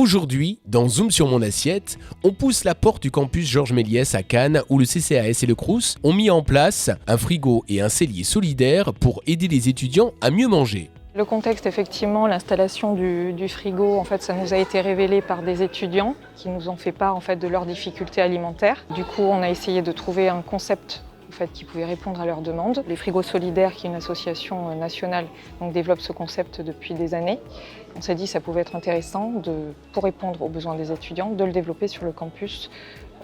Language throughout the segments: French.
Aujourd'hui, dans Zoom sur mon assiette, on pousse la porte du campus Georges Méliès à Cannes où le CCAS et le Crous ont mis en place un frigo et un cellier solidaire pour aider les étudiants à mieux manger. Le contexte, effectivement, l'installation du frigo, ça nous a été révélé par des étudiants qui nous ont fait part de leurs difficultés alimentaires. Du coup, on a essayé de trouver un concept qui pouvait répondre à leurs demandes. Les Frigos Solidaires, qui est une association nationale, développe ce concept depuis des années. On s'est dit que ça pouvait être intéressant, pour répondre aux besoins des étudiants, de le développer sur le campus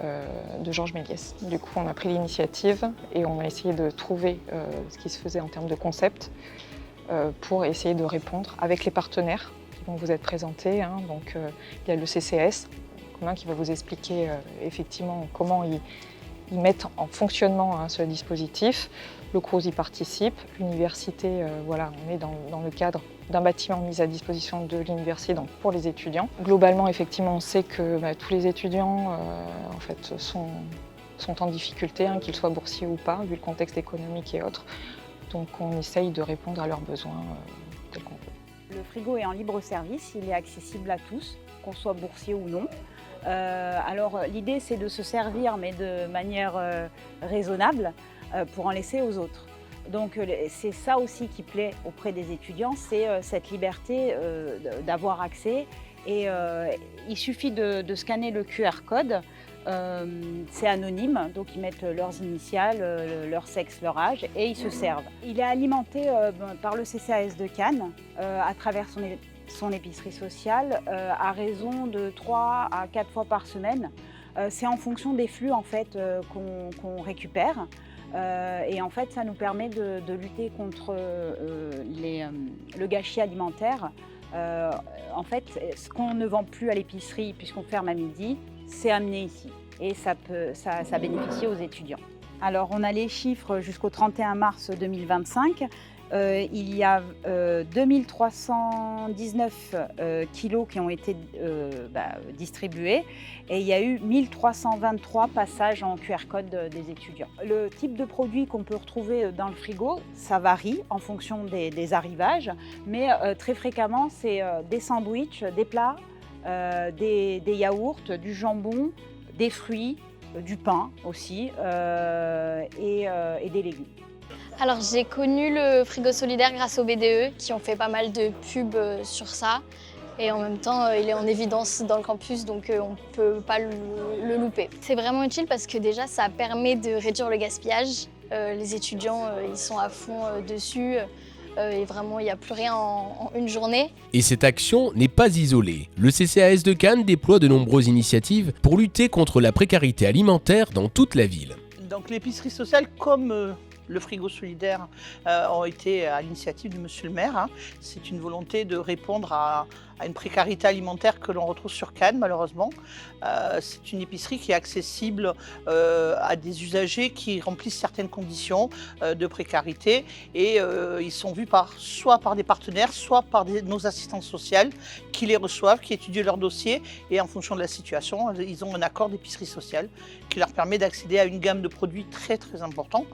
de Georges Méliès. Du coup, on a pris l'initiative et on a essayé de trouver ce qui se faisait en termes de concept pour essayer de répondre avec les partenaires qui vont vous être présentés. Il y a le CCAS qui va vous expliquer effectivement comment ils mettent en fonctionnement ce dispositif. Le Crous y participe. L'université, on est dans le cadre d'un bâtiment mis à disposition de l'université pour les étudiants. Globalement, effectivement, on sait que tous les étudiants sont en difficulté, qu'ils soient boursiers ou pas, vu le contexte économique et autres. Donc on essaye de répondre à leurs besoins tels qu'on peut. Le frigo est en libre service, il est accessible à tous, qu'on soit boursier ou non. Alors l'idée c'est de se servir mais de manière raisonnable pour en laisser aux autres. Donc c'est ça aussi qui plaît auprès des étudiants, c'est cette liberté d'avoir accès. Et il suffit de scanner le QR code, c'est anonyme, donc ils mettent leurs initiales, leur sexe, leur âge et ils se servent. Il est alimenté par le CCAS de Cannes à travers son épicerie sociale à raison de 3 à 4 fois par semaine. C'est en fonction des flux qu'on récupère. Et ça nous permet de lutter contre le gâchis alimentaire. Ce qu'on ne vend plus à l'épicerie puisqu'on ferme à midi, c'est amené ici et ça bénéficie aux étudiants. Alors on a les chiffres jusqu'au 31 mars 2025. Il y a 2319 kilos qui ont été distribués et il y a eu 1323 passages en QR code des étudiants. Le type de produit qu'on peut retrouver dans le frigo, ça varie en fonction des arrivages, mais très fréquemment c'est des sandwichs, des plats, des yaourts, du jambon, des fruits, du pain aussi et des légumes. Alors j'ai connu le frigo solidaire grâce au BDE qui ont fait pas mal de pubs sur ça et en même temps il est en évidence dans le campus donc on ne peut pas le louper. C'est vraiment utile parce que déjà ça permet de réduire le gaspillage. Les étudiants ils sont à fond dessus et vraiment il n'y a plus rien en une journée. Et cette action n'est pas isolée. Le CCAS de Cannes déploie de nombreuses initiatives pour lutter contre la précarité alimentaire dans toute la ville. Donc l'épicerie sociale comme le frigo solidaire ont été à l'initiative de Monsieur le maire. C'est une volonté de répondre à une précarité alimentaire que l'on retrouve sur Cannes, malheureusement. C'est une épicerie qui est accessible à des usagers qui remplissent certaines conditions de précarité et ils sont vus soit par des partenaires, soit par nos assistantes sociales qui les reçoivent, qui étudient leur dossier et en fonction de la situation, ils ont un accord d'épicerie sociale qui leur permet d'accéder à une gamme de produits très très important.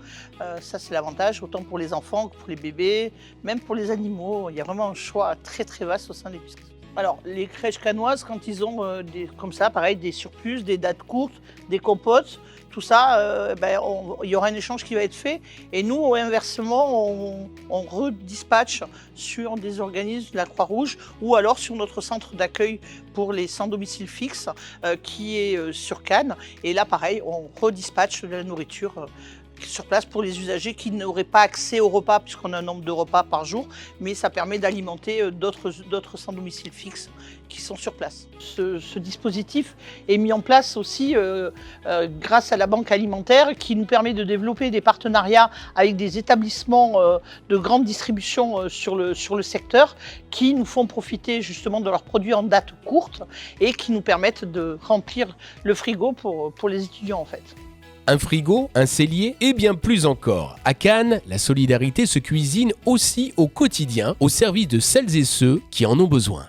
Ça c'est l'avantage, autant pour les enfants que pour les bébés, même pour les animaux. Il y a vraiment un choix très très vaste au sein de l'épicerie. Alors, les crèches cannoises, quand ils ont des surplus, des dates courtes, des compotes, tout ça, il y aura un échange qui va être fait. Et nous, inversement, on redispatche sur des organismes de la Croix-Rouge ou alors sur notre centre d'accueil pour les sans domicile fixe qui est sur Cannes. Et là, pareil, on redispatche de la nourriture sur place pour les usagers qui n'auraient pas accès au repas puisqu'on a un nombre de repas par jour, mais ça permet d'alimenter d'autres sans domicile fixe qui sont sur place. Ce dispositif est mis en place aussi grâce à la banque alimentaire qui nous permet de développer des partenariats avec des établissements de grande distribution sur le secteur qui nous font profiter justement de leurs produits en date courte et qui nous permettent de remplir le frigo pour les étudiants en fait. Un frigo, un cellier et bien plus encore. À Cannes, la solidarité se cuisine aussi au quotidien au service de celles et ceux qui en ont besoin.